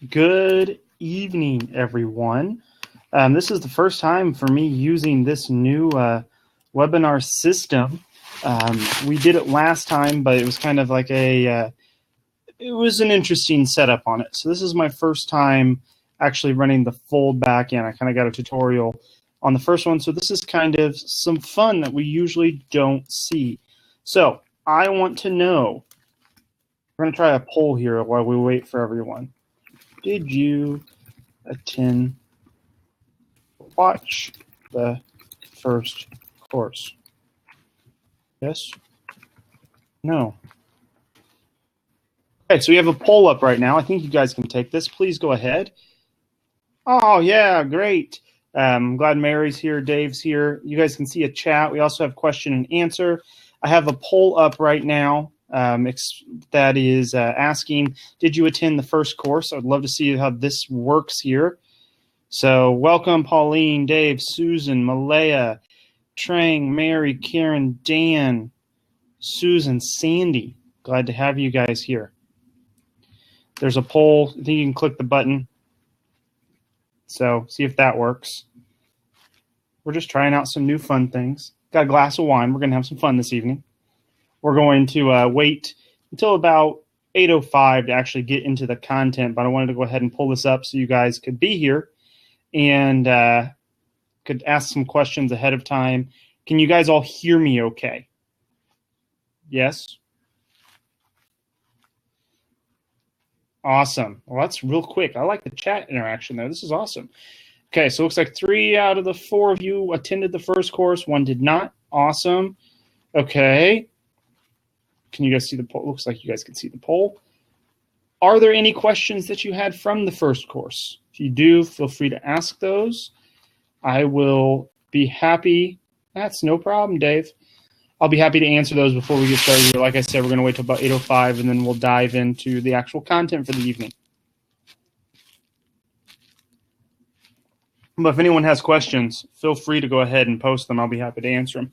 Good evening, everyone. This is the first time for me using this new webinar system. We did it last time, but it was kind of like it was an interesting setup on it. So this is my first time actually running the full backend. I kind of got a tutorial on the first one. So this is kind of some fun that we usually don't see. So I want to know, we're going to try a poll here while we wait for everyone. Did you watch the first course? Yes? No? Okay, so we have a poll up right now. I think you guys can take this. Please go ahead. Oh, yeah, great. I'm glad Mary's here, Dave's here. You guys can see a chat. We also have question and answer. I have a poll up right now that is asking, did you attend the first course? I'd love to see how this works here. So welcome, Pauline, Dave, Susan, Malaya, Trang, Mary, Karen, Dan, Susan, Sandy. Glad to have you guys here. There's a poll. I think you can click the button. So see if that works. We're just trying out some new fun things. Got a glass of wine. We're going to have some fun this evening. We're going to wait until about 8:05 to actually get into the content, but I wanted to go ahead and pull this up so you guys could be here and could ask some questions ahead of time. Can you guys all hear me okay? Yes? Awesome. Well, that's real quick. I like the chat interaction there. This is awesome. Okay, so it looks like 3 out of the 4 of you attended the first course. 1 did not. Awesome. Okay. Can you guys see the poll? Looks like you guys can see the poll. Are there any questions that you had from the first course? If you do, feel free to ask those. I will be happy. That's no problem, Dave. I'll be happy to answer those before we get started here. Like I said, we're going to wait till about 8:05, and then we'll dive into the actual content for the evening. But if anyone has questions, feel free to go ahead and post them. I'll be happy to answer them.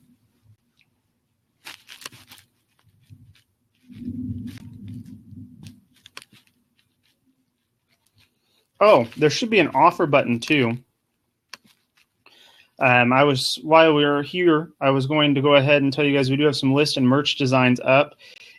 Oh, there should be an offer button too. While we were here, I was going to go ahead and tell you guys we do have some list and merch designs up.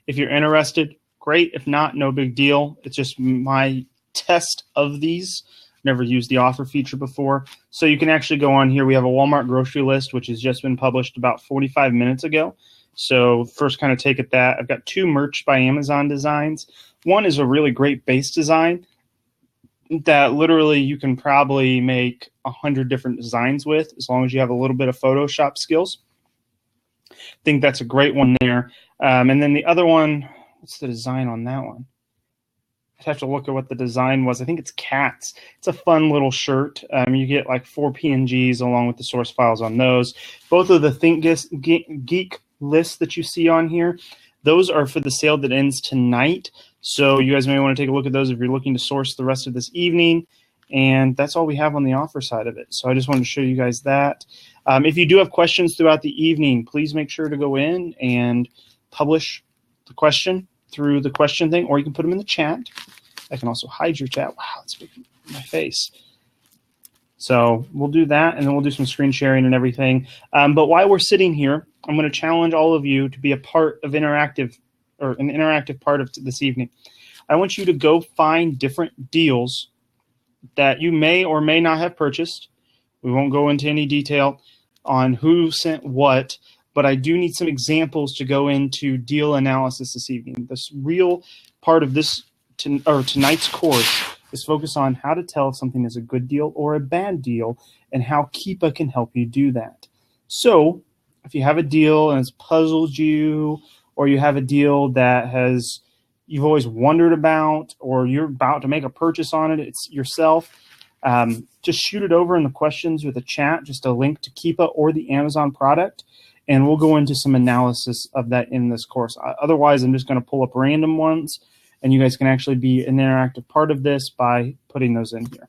If you're interested, great. If not, no big deal. It's just my test of these. Never used the offer feature before. So you can actually go on here. We have a Walmart grocery list, which has just been published about 45 minutes ago. So first kind of take at that. I've got 2 merch by Amazon designs. One is a really great base design that literally you can probably make 100 different designs with as long as you have a little bit of Photoshop skills. I think that's a great one there. And then the other one, what's the design on that one? I'd have to look at what the design was. I think it's cats. It's a fun little shirt. You get like 4 PNGs along with the source files on those. Both of the Think Geek lists that you see on here, those are for the sale that ends tonight. So you guys may want to take a look at those if you're looking to source the rest of this evening. And that's all we have on the offer side of it. So I just wanted to show you guys that. If you do have questions throughout the evening, please make sure to go in and publish the question through the question thing, or you can put them in the chat. I can also hide your chat. Wow, that's big in my face. So we'll do that, and then we'll do some screen sharing and everything. But while we're sitting here, I'm going to challenge all of you to be a part of an interactive part of this evening. I want you to go find different deals that you may or may not have purchased. We won't go into any detail on who sent what, but I do need some examples to go into deal analysis this evening. This real part of this tonight's course is focused on how to tell if something is a good deal or a bad deal and how Keepa can help you do that. So if you have a deal and it's puzzled you, or you have a deal that you've always wondered about, or you're about to make a purchase on it, it's yourself, just shoot it over in the questions with a chat, just a link to Keepa or the Amazon product, and we'll go into some analysis of that in this course. Otherwise, I'm just going to pull up random ones, and you guys can actually be an interactive part of this by putting those in here.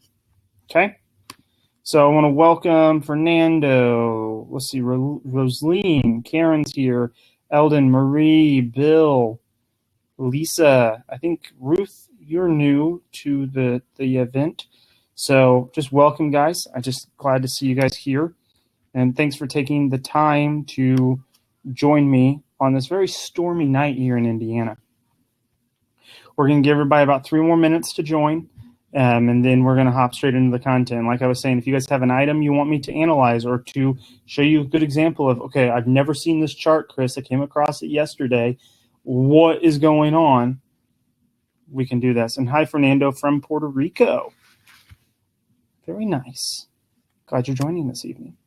Okay? So I want to welcome Fernando. Let's see, Rosaline, Karen's here, Eldon, Marie, Bill, Lisa, I think Ruth, you're new to the event. So just welcome, guys. I'm just glad to see you guys here. And thanks for taking the time to join me on this very stormy night here in Indiana. We're going to give everybody about 3 more minutes to join, and then we're going to hop straight into the content. Like I was saying, if you guys have an item you want me to analyze or to show you a good example of, okay, I've never seen this chart, Chris. I came across it yesterday. What is going on? We can do this. And hi, Fernando from Puerto Rico. Very nice. Glad you're joining this evening.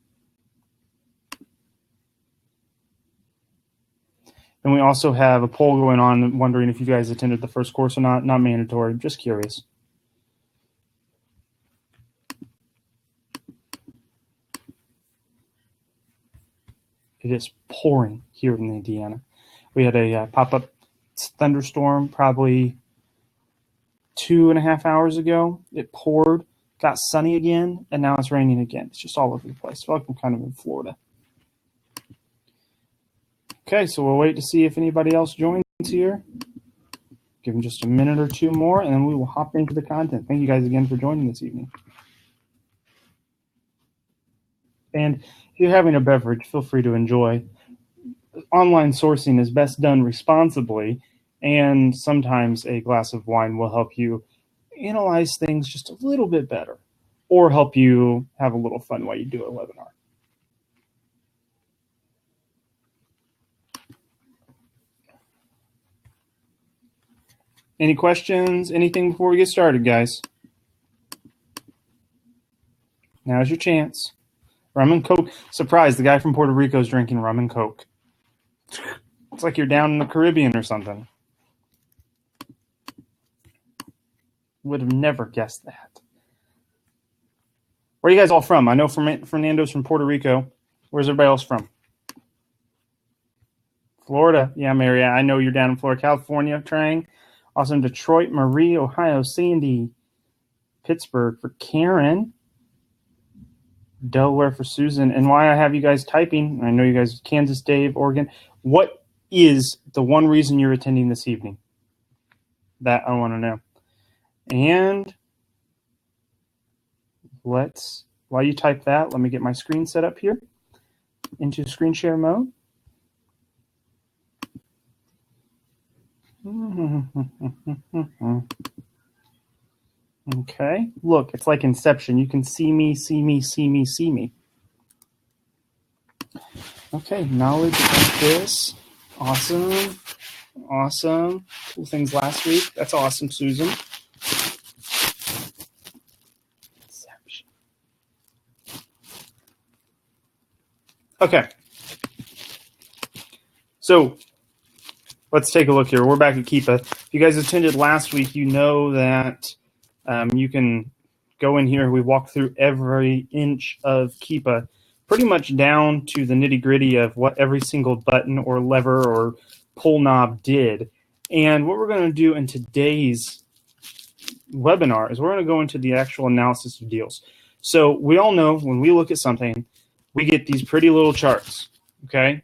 And we also have a poll going on wondering if you guys attended the first course or not. Not mandatory, just curious. It is pouring here in Indiana. We had a pop-up thunderstorm probably 2.5 hours ago. It poured, got sunny again, and now it's raining again. It's just all over the place. I feel like I'm kind of in Florida. Okay, so we'll wait to see if anybody else joins here. Give them just a minute or 2 more, and then we will hop into the content. Thank you guys again for joining this evening. And if you're having a beverage, feel free to enjoy. Online sourcing is best done responsibly, and sometimes a glass of wine will help you analyze things just a little bit better or help you have a little fun while you do a webinar. Any questions? Anything before we get started, guys? Now's your chance. Rum and Coke. Surprise, the guy from Puerto Rico is drinking rum and Coke. It's like you're down in the Caribbean or something. Would have never guessed that. Where are you guys all from? I know Fernando's from Puerto Rico. Where's everybody else from? Florida. Yeah, Mary, I know you're down in Florida. California, Trang. Awesome. Detroit, Marie, Ohio, Sandy. Pittsburgh for Karen. Delaware for Susan. And why I have you guys typing, I know you guys, Kansas, Dave, Oregon. What is the one reason you're attending this evening? That I want to know. And while you type that, let me get my screen set up here into screen share mode. Okay, look, it's like Inception. You can see me, see me, see me, see me. Okay, knowledge about this. Awesome. Awesome. Cool things last week. That's awesome, Susan. Inception. Okay. So let's take a look here. We're back at Keepa. If you guys attended last week, you know that you can go in here. We walk through every inch of Keepa, pretty much down to the nitty-gritty of what every single button or lever or pull knob did. And what we're going to do in today's webinar is we're going to go into the actual analysis of deals. So we all know when we look at something, we get these pretty little charts, okay?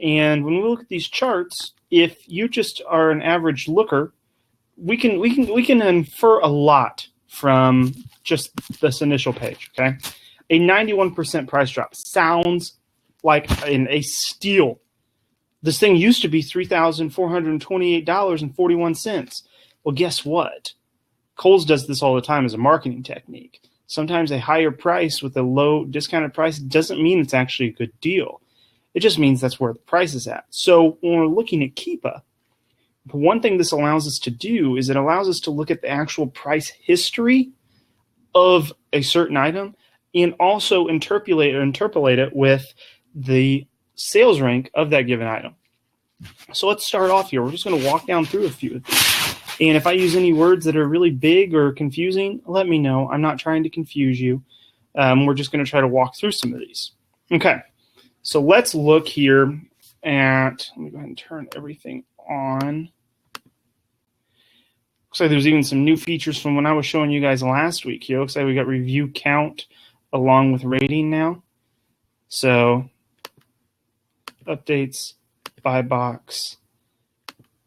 And when we look at these charts, if you just are an average looker, we can infer a lot from just this initial page, okay? A 91% price drop sounds like a steal. This thing used to be $3,428.41. Well, guess what? Kohl's does this all the time as a marketing technique. Sometimes a higher price with a low discounted price doesn't mean it's actually a good deal. It just means that's where the price is at. So when we're looking at Keepa, one thing this allows us to do is it allows us to look at the actual price history of a certain item and also interpolate it with the sales rank of that given item. So let's start off here. We're just going to walk down through a few of these. And if I use any words that are really big or confusing, let me know. I'm not trying to confuse you. We're just going to try to walk through some of these. Okay. So let's look here at, let me go ahead and turn everything on. Looks like there's even some new features from when I was showing you guys last week here. Looks like we got review count along with rating now. So updates, buy box,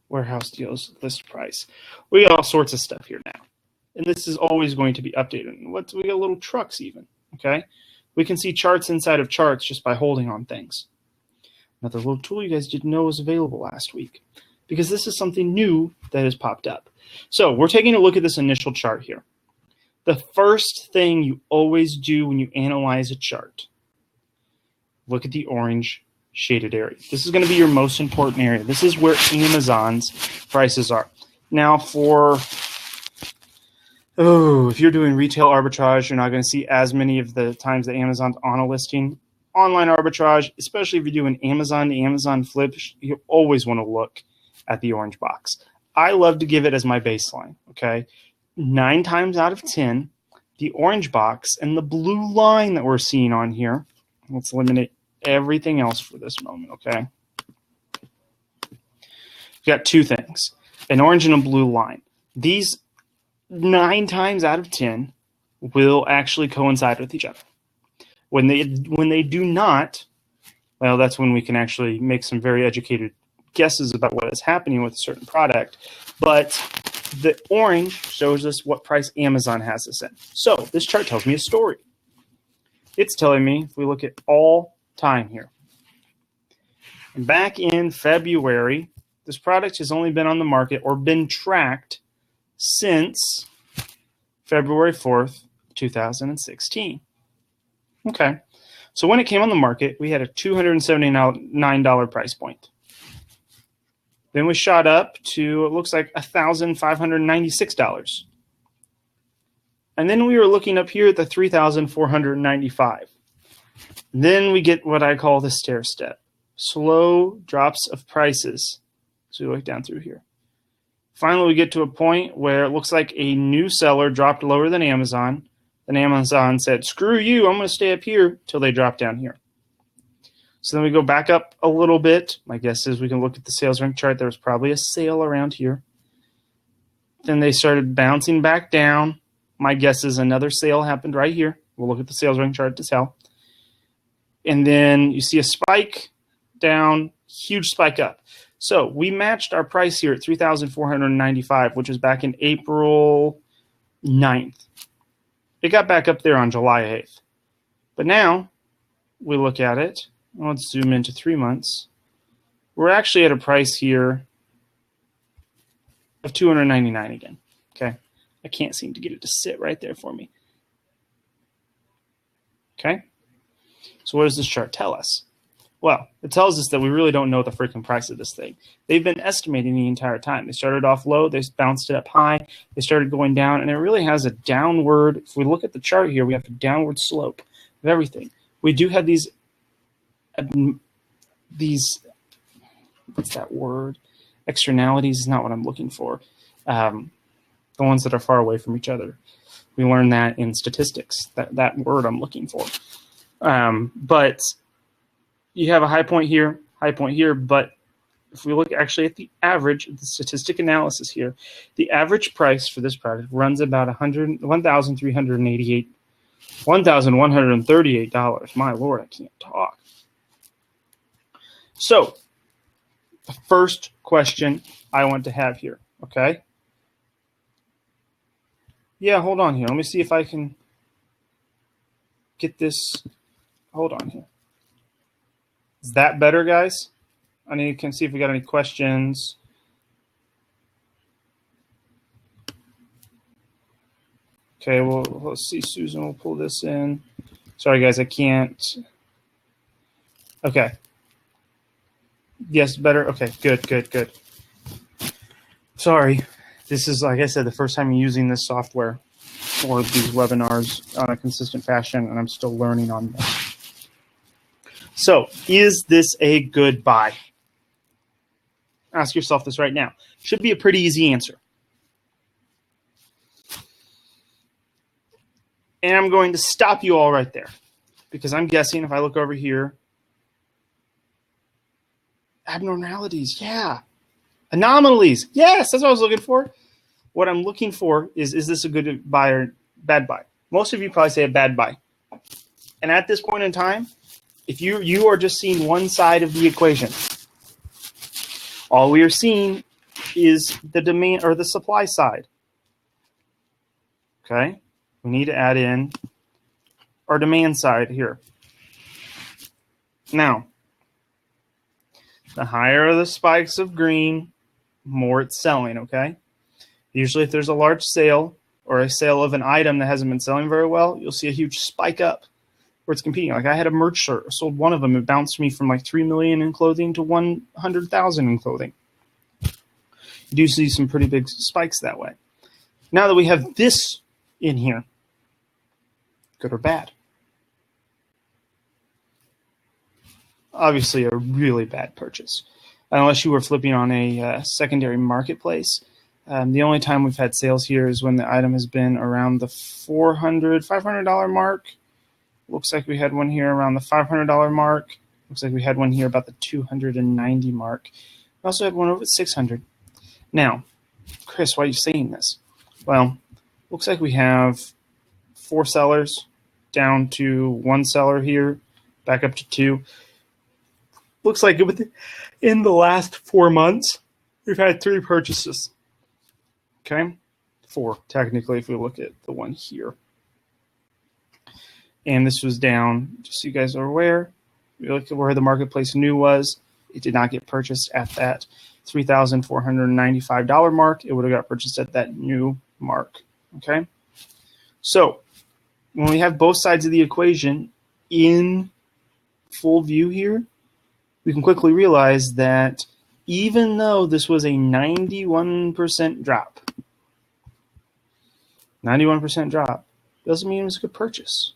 warehouse deals, list price. We got all sorts of stuff here now. And this is always going to be updated. We got little trucks even, okay? We can see charts inside of charts just by holding on things. Another little tool you guys didn't know was available last week, because this is something new that has popped up. So we're taking a look at this initial chart here. The first thing you always do when you analyze a chart, look at the orange shaded area. This is going to be your most important area. This is where Amazon's prices are. Now if you're doing retail arbitrage, you're not going to see as many of the times that Amazon's on a listing. Online arbitrage, especially if you're doing Amazon to Amazon flips, you always want to look at the orange box. I love to give it as my baseline, okay? 9 times out of 10, the orange box and the blue line that we're seeing on here, let's eliminate everything else for this moment, okay? We've got 2 things, an orange and a blue line. These 9 times out of 10 will actually coincide with each other. When they do not, well, that's when we can actually make some very educated guesses about what is happening with a certain product. But the orange shows us what price Amazon has this in. So this chart tells me a story. It's telling me, if we look at all time here, back in February, this product has only been on the market or been tracked since February 4th, 2016. Okay, so when it came on the market, we had a $279 price point. Then we shot up to, it looks like, $1,596. And then we were looking up here at the $3,495. Then we get what I call the stair step. Slow drops of prices. So we look down through here. Finally, we get to a point where it looks like a new seller dropped lower than Amazon. Then Amazon said, screw you, I'm going to stay up here till they drop down here. So then we go back up a little bit. My guess is we can look at the sales rank chart. There was probably a sale around here. Then they started bouncing back down. My guess is another sale happened right here. We'll look at the sales rank chart to tell. And then you see a spike down, huge spike up. So we matched our price here at $3,495, which was back in April 9th. It got back up there on July 8th. But now we look at it. Let's zoom into 3 months. We're actually at a price here of $299 again. Okay. I can't seem to get it to sit right there for me. Okay. So what does this chart tell us? Well, it tells us that we really don't know the freaking price of this thing. They've been estimating the entire time. They started off low, they bounced it up high, they started going down, and it really has a downward, if we look at the chart here, we have a downward slope of everything. We do have these, what's that word? Externalities is not what I'm looking for. The ones that are far away from each other. We learned that in statistics, that word I'm looking for. But you have a high point here, but if we look actually at the average, the statistic analysis here, the average price for this product runs about $1,138. My Lord, I can't talk. So, the first question I want to have here, okay? Yeah, hold on here. Let me see if I can get this. Hold on here. Is that better, guys? I need to see if we got any questions. Okay, well, let's see. Susan will pull this in. Sorry, guys, I can't. Okay. Yes, better. Okay, good. Sorry. This is, like I said, the first time I'm using this software for these webinars on a consistent fashion, and I'm still learning on them. So, is this a good buy? Ask yourself this right now. Should be a pretty easy answer. And I'm going to stop you all right there, because I'm guessing if I look over here, abnormalities, yeah. Anomalies, yes, that's what I was looking for. What I'm looking for is this a good buy or bad buy? Most of you probably say a bad buy. And at this point in time, if you are just seeing one side of the equation, all we are seeing is the demand or the supply side. Okay, we need to add in our demand side here. Now, the higher the spikes of green, more it's selling, okay? Usually if there's a large sale or a sale of an item that hasn't been selling very well, you'll see a huge spike up where it's competing. Like I had a merch shirt, I sold one of them. It bounced me from like 3 million in clothing to 100,000 in clothing. You do see some pretty big spikes that way. Now that we have this in here, good or bad? Obviously a really bad purchase. Unless you were flipping on a secondary marketplace. The only time we've had sales here is when the item has been around the $500 mark. Looks like we had one here around the $500 mark. Looks like we had one here about the $290 mark. We also had one over at $600. Now, Chris, why are you saying this? Well, looks like we have 4 sellers down to 1 seller here, back up to 2. Looks like in the last 4 months, we've had 3 purchases. Okay? 4, technically, if we look at the one here. And this was down, just so you guys are aware, we look at where the marketplace new was. It did not get purchased at that $3,495 mark. It would have got purchased at that new mark. Okay? So, when we have both sides of the equation in full view here, we can quickly realize that even though this was a 91% drop, 91% drop doesn't mean it was a good purchase.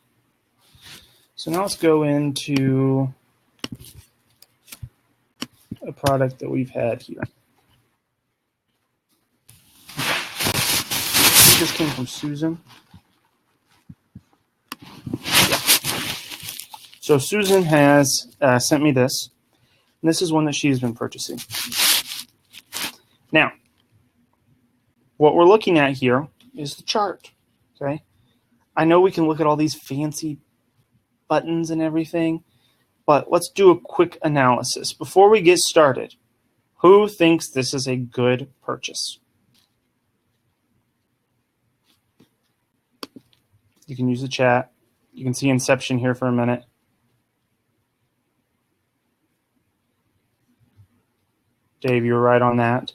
So now let's go into a product that we've had here. I think this came from Susan. Yeah. So Susan has sent me this. And this is one that she's been purchasing. Now, what we're looking at here is the chart. Okay, I know we can look at all these fancy buttons and everything, but let's do a quick analysis. Before we get started, who thinks this is a good purchase? You can use the chat. You can see Inception here for a minute. Dave, you were right on that,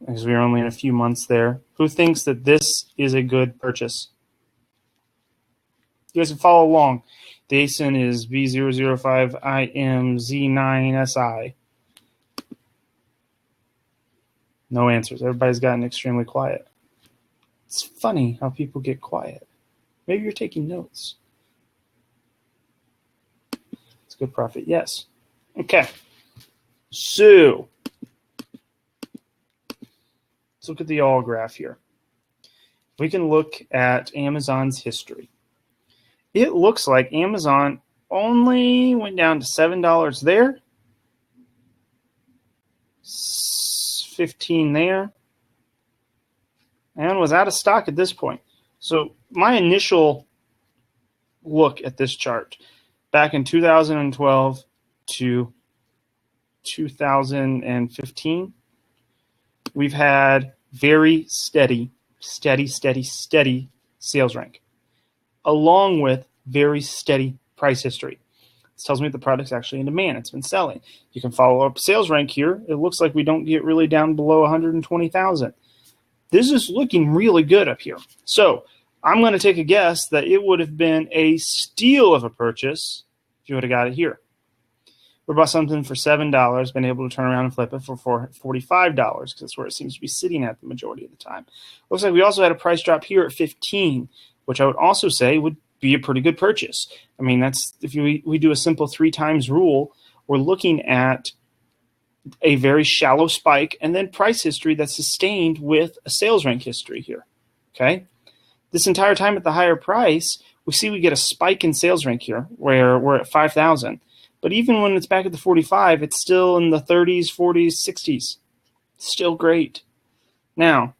because we were only in a few months there. Who thinks that this is a good purchase? You guys can follow along. The ASIN is B005IMZ9SI. No answers. Everybody's gotten extremely quiet. It's funny how people get quiet. Maybe you're taking notes. It's a good profit. Yes. Okay. So, let's look at the all graph here. We can look at Amazon's history. It looks like Amazon only went down to $7 there, $15 there, and was out of stock at this point. So my initial look at this chart back in 2012 to 2015, we've had very steady sales rank, along with very steady price history. This tells me the product's actually in demand. It's been selling. You can follow up sales rank here. It looks like we don't get really down below 120,000. This is looking really good up here. So I'm going to take a guess that it would have been a steal of a purchase if you would have got it here. We bought something for $7, been able to turn around and flip it for $45 because that's where it seems to be sitting at the majority of the time. Looks like we also had a price drop here at $15, which I would also say would be a pretty good purchase. I mean, that's if we do a simple 3 times rule, we're looking at a very shallow spike and then price history that's sustained with a sales rank history here. Okay, this entire time at the higher price, we see we get a spike in sales rank here where we're at 5,000. But even when it's back at the 45, it's still in the 30s, 40s, 60s. Still great. Now,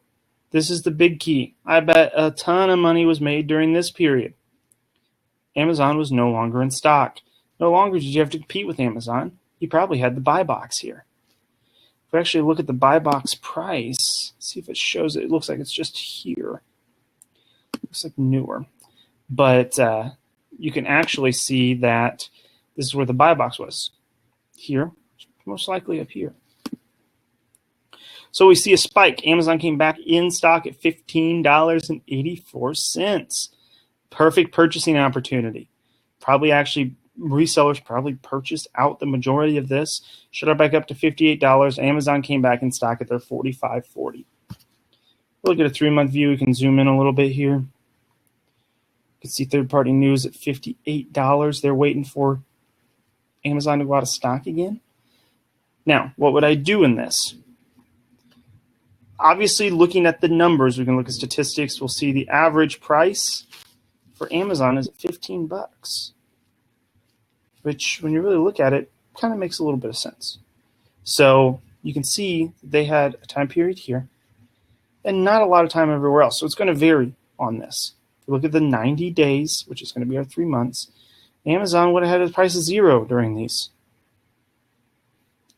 this is the big key. I bet a ton of money was made during this period. Amazon was no longer in stock. No longer did you have to compete with Amazon. You probably had the buy box here. we actually look at the buy box price, see if it shows it. It looks like it's just here. Looks like newer. But you can actually see that this is where the buy box was. Here, most likely up here. So we see a spike. Amazon came back in stock at $15.84. Perfect purchasing opportunity. Probably actually resellers probably purchased out the majority of this. Shut up back up to $58. Amazon came back in stock at their $45.40. Look at a 3-month view. We can zoom in a little bit here. You can see third-party news at $58. They're waiting for Amazon to go out of stock again. Now, what would I do in this? Obviously, looking at the numbers, we can look at statistics. We'll see the average price for Amazon is at $15, which, when you really look at it, kind of makes a little bit of sense. So you can see they had a time period here and not a lot of time everywhere else. So it's going to vary on this. If you look at the 90 days, which is going to be our 3 months, Amazon would have had a price of 0 during these.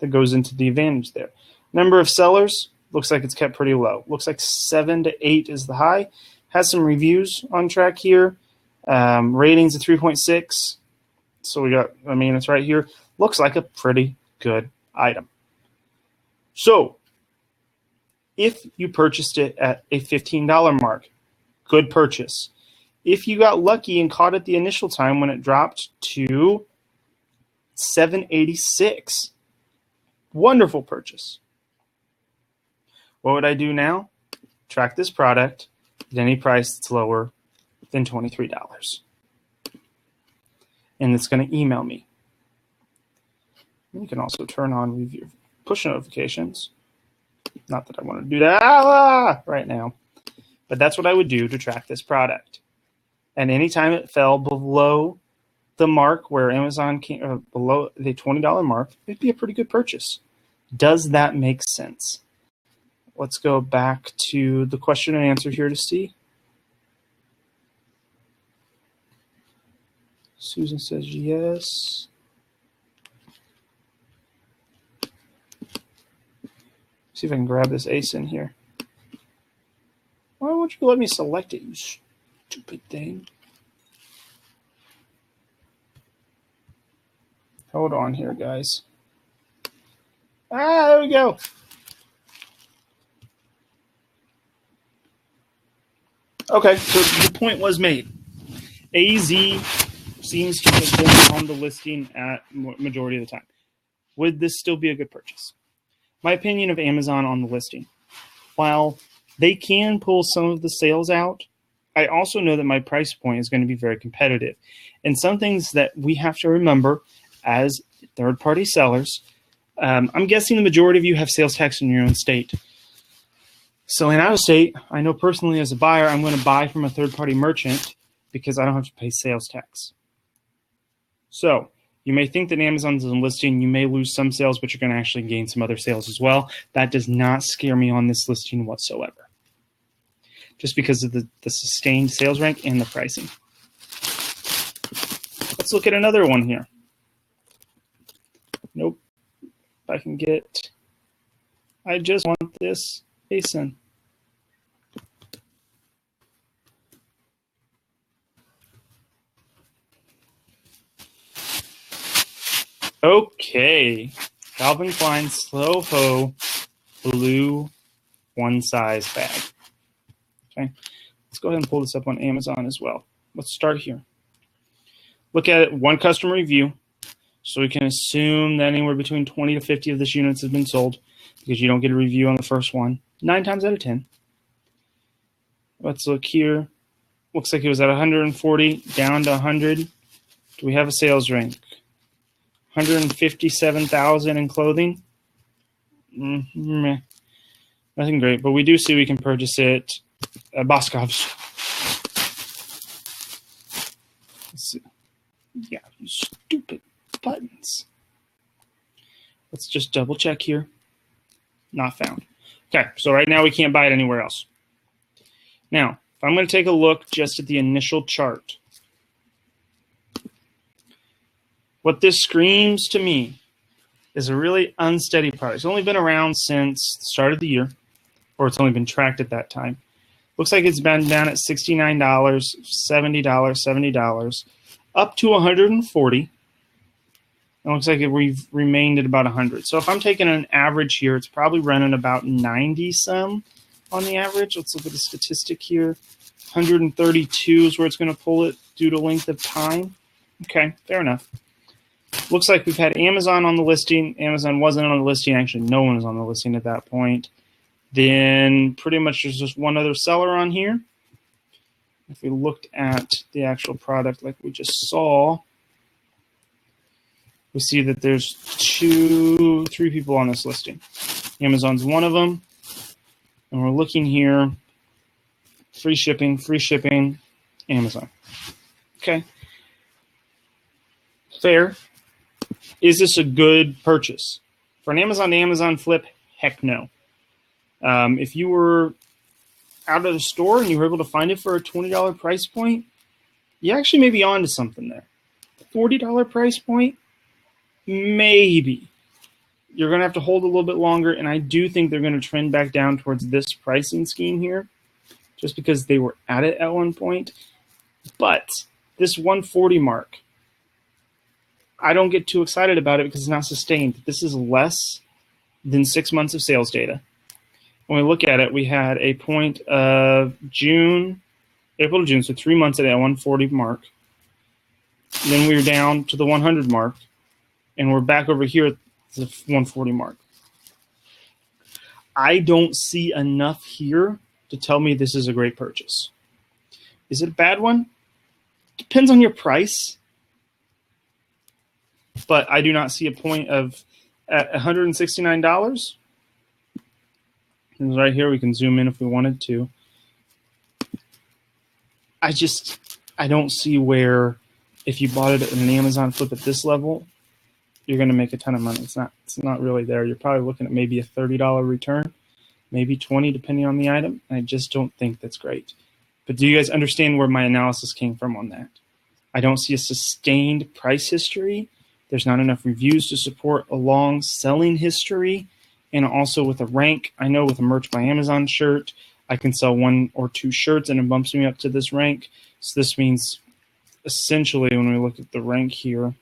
That goes into the advantage there. Number of sellers, looks like it's kept pretty low. Looks like 7 to 8 is the high. Has some reviews on track here. Ratings of 3.6. So we got, it's right here. Looks like a pretty good item. So if you purchased it at a $15 mark, good purchase. If you got lucky and caught it the initial time when it dropped to $7.86, wonderful purchase. What would I do now? Track this product at any price that's lower than $23. And it's going to email me. You can also turn on review push notifications. Not that I want to do that right now, but that's what I would do to track this product. And anytime it fell below the mark where Amazon came, below the $20 mark, it'd be a pretty good purchase. Does that make sense? Let's go back to the question and answer here to see. Susan says yes. See if I can grab this ace in here. Why won't you let me select it, you stupid thing? Hold on here, guys. There we go. Okay, so the point was made. AZ seems to have been on the listing at majority of the time. Would this still be a good purchase? My opinion of Amazon on the listing. While they can pull some of the sales out, I also know that my price point is going to be very competitive. And some things that we have to remember as third-party sellers, I'm guessing the majority of you have sales tax in your own state. So in out of state, I know personally as a buyer, I'm going to buy from a third-party merchant because I don't have to pay sales tax. So you may think that Amazon's on listing, you may lose some sales, but you're going to actually gain some other sales as well. That does not scare me on this listing whatsoever, just because of the sustained sales rank and the pricing. Let's look at another one here. Nope. If I can get, I just want this ASIN. Okay. Calvin Klein Slow Ho blue one size bag. Okay. Let's go ahead and pull this up on Amazon as well. Let's start here. Look at it, one customer review. So we can assume that anywhere between 20 to 50 of this units have been sold because you don't get a review on the first one. 9 times out of 10. Let's look here. Looks like it was at 140 down to 100. Do we have a sales rank? 157,000 in clothing. Nothing great, but we do see we can purchase it at Boscov's. Let's see. Yeah, you stupid buttons. Let's just double check here. Not found. Okay, so right now we can't buy it anywhere else. Now, if I'm going to take a look just at the initial chart, what this screams to me is a really unsteady product. It's only been around since the start of the year, or it's only been tracked at that time. Looks like it's been down at $69, $70, $70, up to $140. It looks like we've remained at about 100. So if I'm taking an average here, it's probably running about 90 some on the average. Let's look at the statistic here. 132 is where it's going to pull it due to length of time. Okay, fair enough. Looks like we've had Amazon on the listing. Amazon wasn't on the listing. Actually, no one was on the listing at that point. Then pretty much there's just one other seller on here. If we looked at the actual product like we just saw, we see that there's 3 people on this listing. Amazon's one of them. And we're looking here, free shipping, Amazon. Okay. Fair. Is this a good purchase? For an Amazon to Amazon flip, heck no. If you were out of the store and you were able to find it for a $20 price point, you actually may be on to something there. $40 price point, maybe. You're going to have to hold a little bit longer, and I do think they're going to trend back down towards this pricing scheme here, just because they were at it at one point. But this 140 mark, I don't get too excited about it because it's not sustained. This is less than 6 months of sales data. When we look at it, we had a point of April to June, so 3 months at that 140 mark. Then we were down to the 100 mark, and we're back over here at the 140 mark. I don't see enough here to tell me this is a great purchase. Is it a bad one? Depends on your price. But I do not see a point of at $169. And right here, we can zoom in if we wanted to. I don't see where if you bought it at an Amazon flip at this level, you're going to make a ton of money. It's not really there. You're probably looking at maybe a $30 return, maybe $20 depending on the item. I just don't think that's great. But do you guys understand where my analysis came from on that? I don't see a sustained price history. There's not enough reviews to support a long selling history. And also with a rank, I know with a Merch by Amazon shirt, I can sell 1 or 2 shirts and it bumps me up to this rank. So this means essentially when we look at the rank here,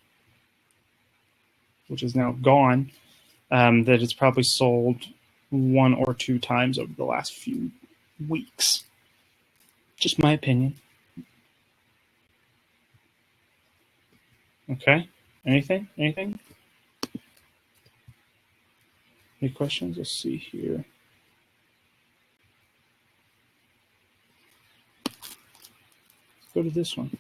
which is now gone, that it's probably sold 1 or 2 times over the last few weeks. Just my opinion. Okay. Anything? Any questions? Let's see here. Let's go to this one.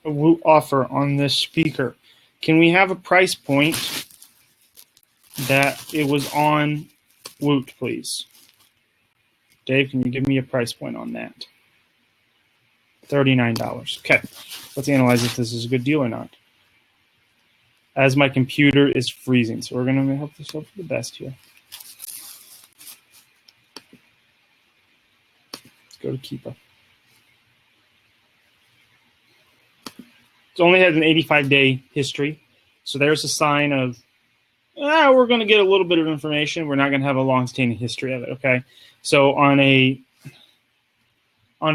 A Woot offer on this speaker. Can we have a price point that it was on Woot, please? Dave, can you give me a price point on that? $39. Okay, let's analyze if this is a good deal or not. As my computer is freezing, so we're going to hope this for the best here. Let's go to Keepa. It only has an 85-day history, so there's a sign of, we're going to get a little bit of information. We're not going to have a long-standing history of it, okay? So on an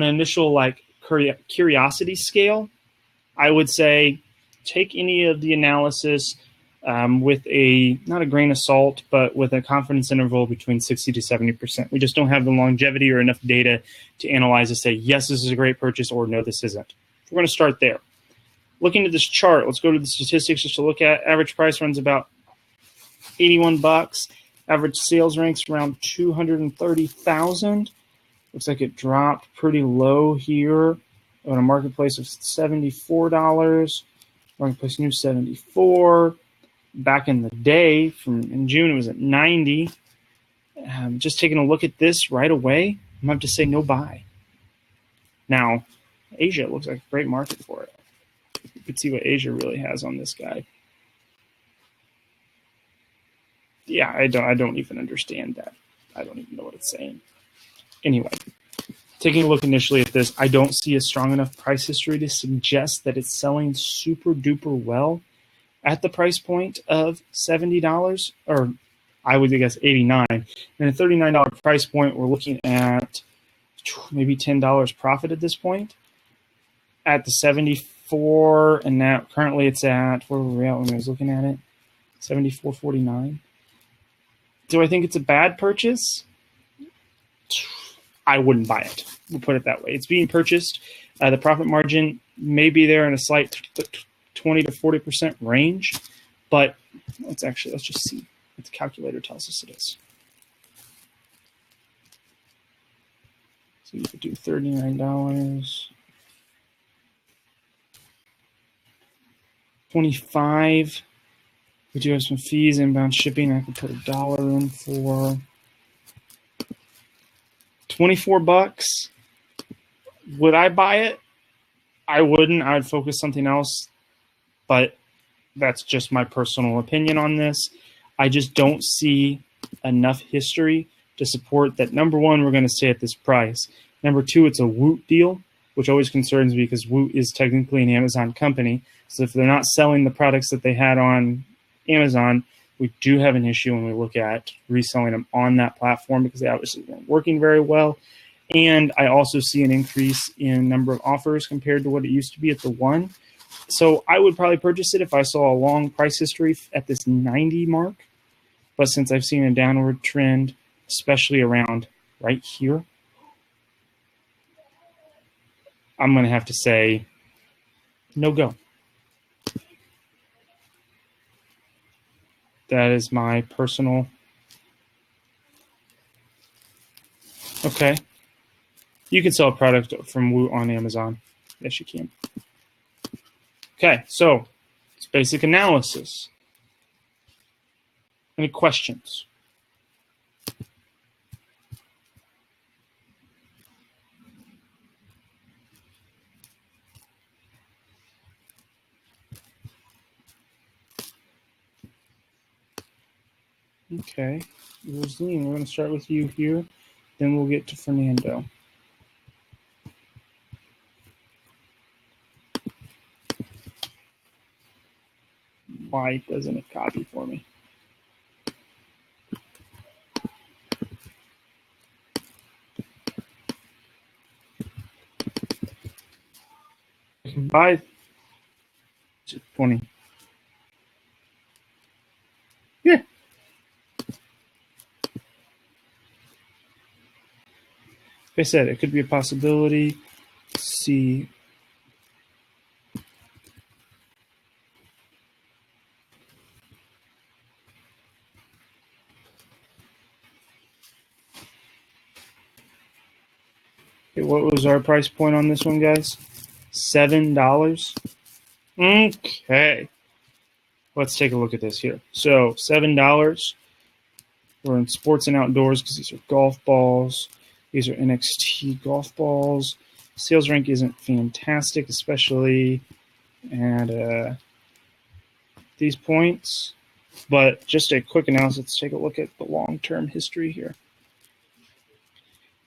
initial like curiosity scale, I would say take any of the analysis with not a grain of salt, but with a confidence interval between 60 to 70%. We just don't have the longevity or enough data to analyze to say, yes, this is a great purchase, or no, this isn't. We're going to start there. Looking at this chart, let's go to the statistics just to look at. Average price runs about $81. Average sales ranks around 230,000. Looks like it dropped pretty low here on a marketplace of $74. Marketplace new 74. Back in the day, in June, it was at 90. Just taking a look at this right away, I'm going to have to say no buy. Now, Asia looks like a great market for it. You can see what Asia really has on this guy. Yeah, I don't even understand that. I don't even know what it's saying. Anyway, taking a look initially at this, I don't see a strong enough price history to suggest that it's selling super duper well at the price point of $70, or I would guess 89. And a $39 price point, we're looking at maybe $10 profit at this point. At the 74, and now currently it's at, where were we at when I was looking at it? 74.49. Do I think it's a bad purchase? I wouldn't buy it. We'll put it that way. It's being purchased. The profit margin may be there in a slight 20 to 40% range, but let's just see what the calculator tells us it is. So you could do $39, 25. We do have some fees, inbound shipping. I could put $1 in for $24. Would I buy it? I wouldn't. I would focus something else, but that's just my personal opinion on this. I just don't see enough history to support that. Number one, we're going to stay at this price. Number two, it's a Woot deal, which always concerns me because Woot is technically an Amazon company. So if they're not selling the products that they had on Amazon, we do have an issue when we look at reselling them on that platform because they obviously weren't working very well. And I also see an increase in number of offers compared to what it used to be at the one. So I would probably purchase it if I saw a long price history at this 90 mark. But since I've seen a downward trend, especially around right here, I'm going to have to say no go. That is my personal. Okay. You can sell a product from Woot on Amazon. Yes, you can. Okay, so it's basic analysis. Any questions? Okay, Rosaline, we're going to start with you here. Then we'll get to Fernando. Why doesn't it copy for me? I can buy 20. Yeah. Like I said, it could be a possibility. Let's see. Okay, what was our price point on this one, guys? $7. Okay. Let's take a look at this here. So $7. We're in sports and outdoors because these are golf balls. These are NXT golf balls. Sales rank isn't fantastic, especially at these points. But just a quick analysis. Let's take a look at the long-term history here.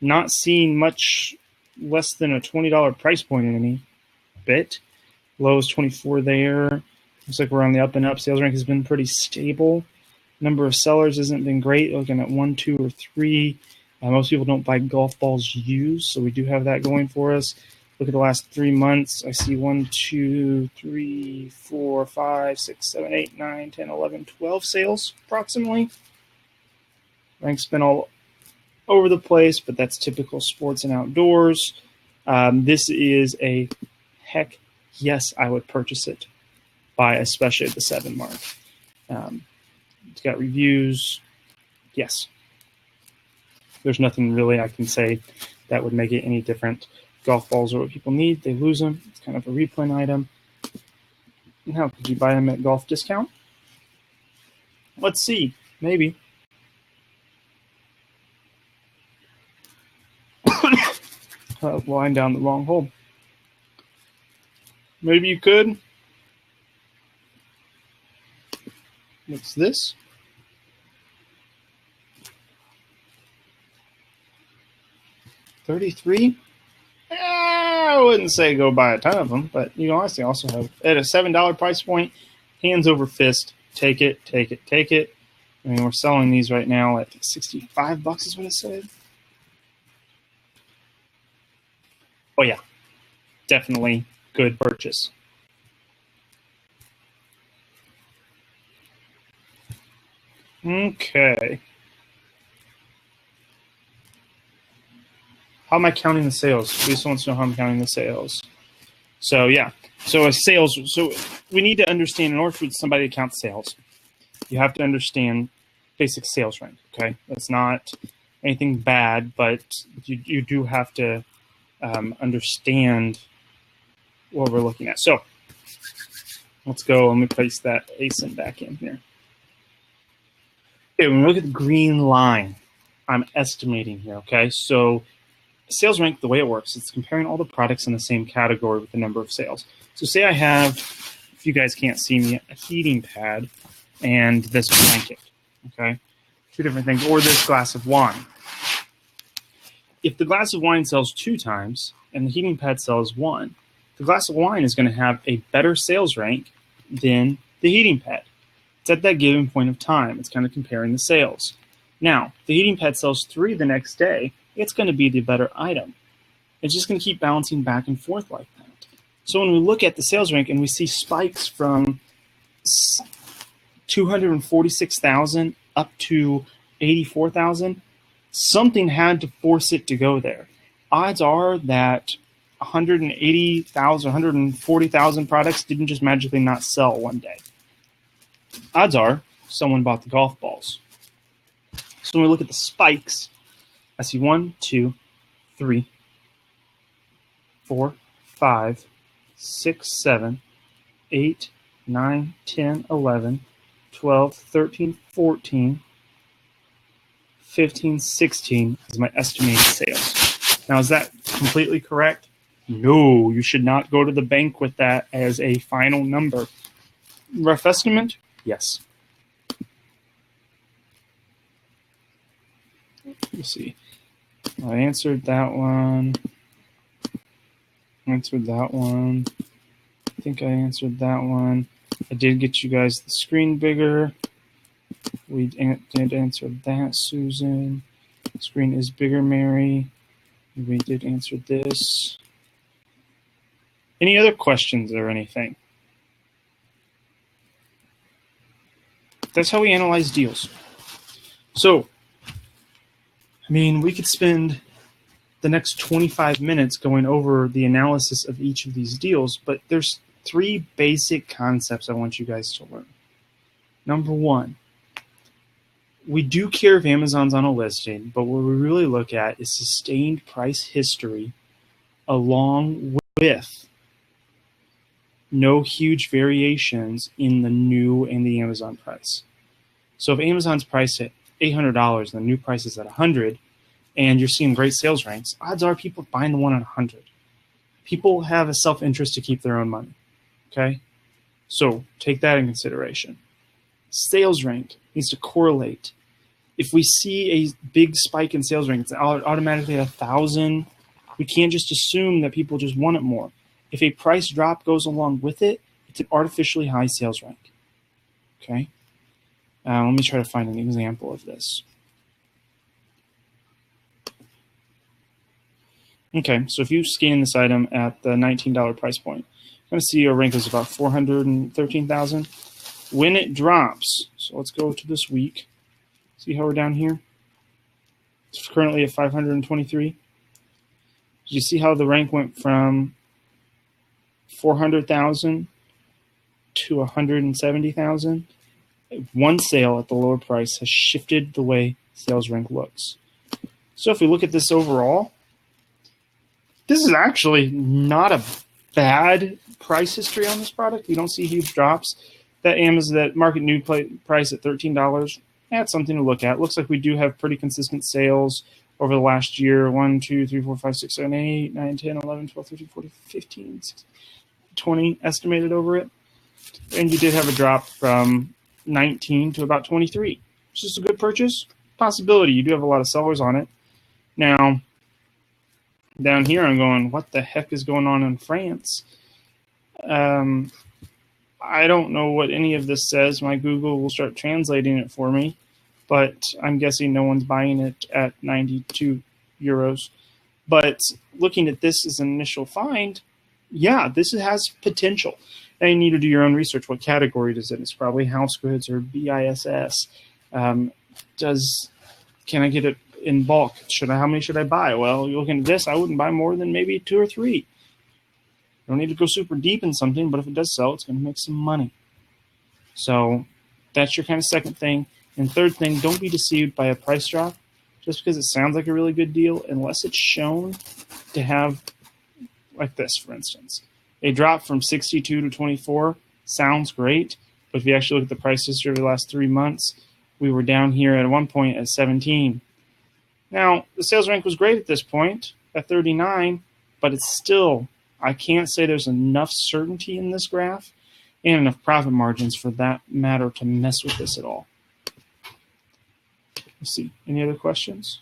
Not seeing much less than a $20 price point in any bit. Low is 24 there. Looks like we're on the up and up. Sales rank has been pretty stable. Number of sellers hasn't been great. Looking at 1, 2, or 3. Most people don't buy golf balls used, so we do have that going for us. Look at the last 3 months. I see 1, 2, 3, 4, 5, 6, 7, 8, 9, 10, 11, 12 sales approximately. Rank's been all over the place, but that's typical sports and outdoors. This is a heck yes, I would purchase it by especially at the 7 mark. It's got reviews. Yes. There's nothing really I can say that would make it any different. Golf balls are what people need. They lose them. It's kind of a replay item. Now, could you buy them at golf discount? Let's see. Maybe. Line down the wrong hole. Maybe you could. What's this? 33. I wouldn't say go buy a ton of them, but you honestly also have at a $7 price point, hands over fist, take it, take it, take it. I mean, we're selling these right now at $65 is what it said. Oh yeah, definitely good purchase. Okay. How am I counting the sales? Lisa wants to know how I'm counting the sales. So yeah, so a sales. So we need to understand in order for somebody to count sales, you have to understand basic sales rank. Okay, that's not anything bad, but you do have to understand what we're looking at. So let's go. Let me place that ASIN back in here. Okay, when we look at the green line, I'm estimating here. Okay, so sales rank, the way it works, it's comparing all the products in the same category with the number of sales. So say I have, if you guys can't see me, a heating pad and this blanket, okay? Two different things, or this glass of wine. If the glass of wine sells 2 times and the heating pad sells 1, the glass of wine is going to have a better sales rank than the heating pad. It's at that given point of time. It's kind of comparing the sales. Now, the heating pad sells 3 the next day, it's going to be the better item. It's just going to keep bouncing back and forth like that. So when we look at the sales rank and we see spikes from 246,000 up to 84,000, something had to force it to go there. Odds are that 180,000, 140,000 products didn't just magically not sell one day. Odds are someone bought the golf balls. So when we look at the spikes, I see 1, 2, 3, 4, 5, 6, 7, 8, 9, 10, 11, 12, 13, 14, 15, 16 is my estimated sales. Now, is that completely correct? No, you should not go to the bank with that as a final number. Rough estimate? Yes. Let's see. I answered that one. Answered that one. I think I answered that one. I did get you guys the screen bigger. We did answer that, Susan. Screen is bigger, Mary. We did answer this. Any other questions or anything? That's how we analyze deals. So, I mean, we could spend the next 25 minutes going over the analysis of each of these deals, but there's 3 basic concepts I want you guys to learn. Number 1, we do care if Amazon's on a listing, but what we really look at is sustained price history along with no huge variations in the new and the Amazon price. So if Amazon's priced at $800 and the new price is at $100 and you're seeing great sales ranks, odds are people are buying the one at $100. People have a self-interest to keep their own money, okay? So take that in consideration. Sales rank needs to correlate. If we see a big spike in sales rank, it's automatically 1,000. We can't just assume that people just want it more. If a price drop goes along with it, it's an artificially high sales rank, okay? Let me try to find an example of this. Okay, so if you scan this item at the $19 price point, you're going to see our rank is about 413,000. When it drops, so let's go to this week. See how we're down here? It's currently at 523. Did you see how the rank went from 400,000 to 170,000? One sale at the lower price has shifted the way sales rank looks. So if we look at this overall, this is actually not a bad price history on this product. You don't see huge drops. That market new price at $13, that's something to look at. Looks like we do have pretty consistent sales over the last year. 1, 2, 3, 4, 5, 6, 7, 8, 9, 10, 11, 12, 13, 14, 15, 16, 20 estimated over it. And you did have a drop from 19 to about 23. It's just a good purchase. Possibility. You do have a lot of sellers on it. Now, Down here, I'm going, what the heck is going on in France? I don't know what any of this says. My Google will start translating it for me, but I'm guessing no one's buying it at 92 euros. But looking at this as an initial find, yeah, this has potential. And you need to do your own research. What category does it? It's probably house goods or BISS. Can I get it in bulk? How many should I buy? Well, you're looking at this, I wouldn't buy more than maybe 2 or 3. You don't need to go super deep in something, but if it does sell, it's going to make some money. So that's your kind of second thing. And third thing, don't be deceived by a price drop just because it sounds like a really good deal, unless it's shown to have, like this, for instance. A drop from 62 to 24 sounds great, but if you actually look at the price history over the last 3 months, we were down here at one point at 17. Now, the sales rank was great at this point, at 39, but it's still, I can't say there's enough certainty in this graph and enough profit margins for that matter to mess with this at all. Let's see. Any other questions?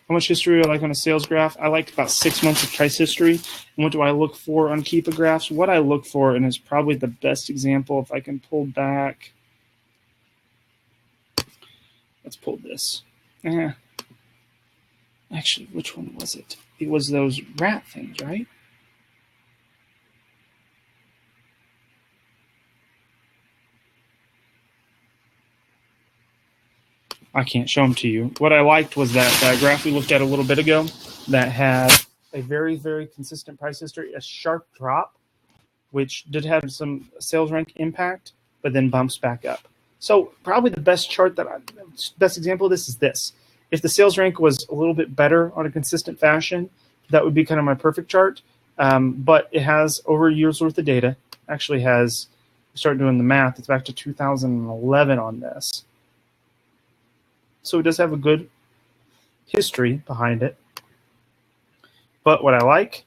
How much history do I like on a sales graph? I like about 6 months of price history. And what do I look for on Keepa graphs? What I look for, and is probably the best example, if I can pull back. Let's pull this. Actually, which one was it? It was those rat things, right? I can't show them to you. What I liked was that graph we looked at a little bit ago that had a very, very consistent price history, a sharp drop, which did have some sales rank impact, but then bumps back up. So probably the best best example of this is this. If the sales rank was a little bit better on a consistent fashion, that would be kind of my perfect chart. But it has over a year's worth of data. Actually has, start doing the math, it's back to 2011 on this. So it does have a good history behind it. But what I like,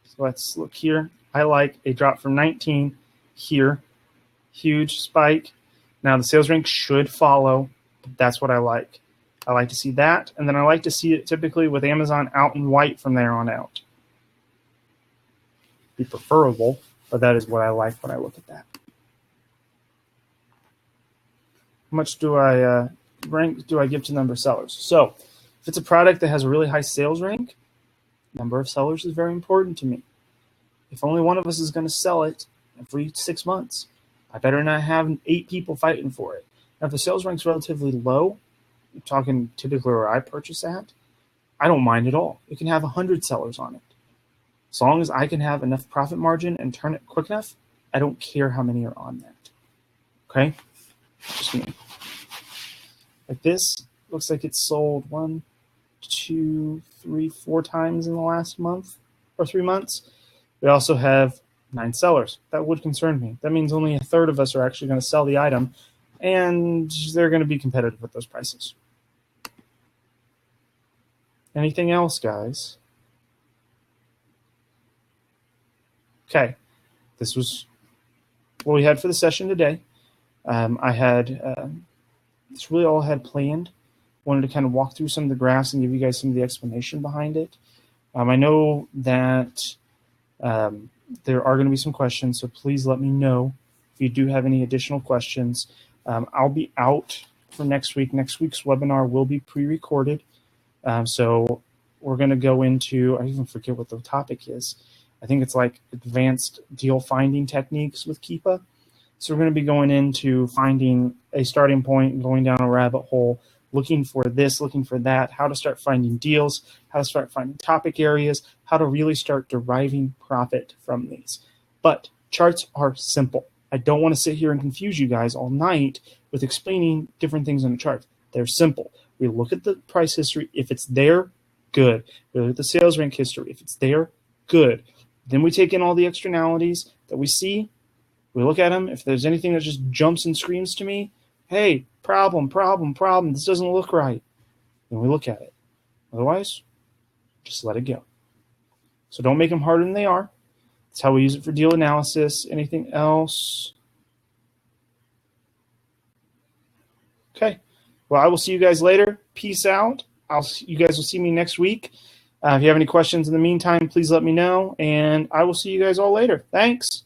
so let's look here. I like a drop from 19 here, huge spike. Now the sales rank should follow, but that's what I like. I like to see that, and then I like to see it typically with Amazon out in white from there on out. Be preferable, but that is what I like when I look at that. How much do I give to number of sellers? So if it's a product that has a really high sales rank, number of sellers is very important to me. If only one of us is going to sell it every 6 months, I better not have 8 people fighting for it. Now, if the sales rank's relatively low, I'm talking typically where I purchase at, I don't mind at all. It can have 100 sellers on it. As long as I can have enough profit margin and turn it quick enough, I don't care how many are on that. Okay? Just me. Like this, looks like it's sold 1, 2, 3, 4 times in the last month or 3 months. We also have 9 sellers. That would concern me. That means only a third of us are actually going to sell the item, and they're going to be competitive with those prices. Anything else, guys? Okay, this was what we had for the session today. I had this really all I had planned. Wanted to kind of walk through some of the graphs and give you guys some of the explanation behind it. I know that there are going to be some questions, so please let me know if you do have any additional questions. I'll be out for next week. Next week's webinar will be pre-recorded. So we're going to go into, I even forget what the topic is. I think it's like advanced deal finding techniques with Keepa. So we're going to be going into finding a starting point, going down a rabbit hole, looking for this, looking for that, how to start finding deals, how to start finding topic areas, how to really start deriving profit from these. But charts are simple. I don't want to sit here and confuse you guys all night with explaining different things on the chart. They're simple. We look at the price history. If it's there, good. We look at the sales rank history. If it's there, good. Then we take in all the externalities that we see. We look at them. If there's anything that just jumps and screams to me, hey, problem, this doesn't look right, then we look at it. Otherwise, just let it go. So don't make them harder than they are. That's how we use it for deal analysis. Anything else? Okay. Well, I will see you guys later. Peace. peace out. You guys will see me next week. If you have any questions in the meantime, please let me know, and I will see you guys all later. Thanks.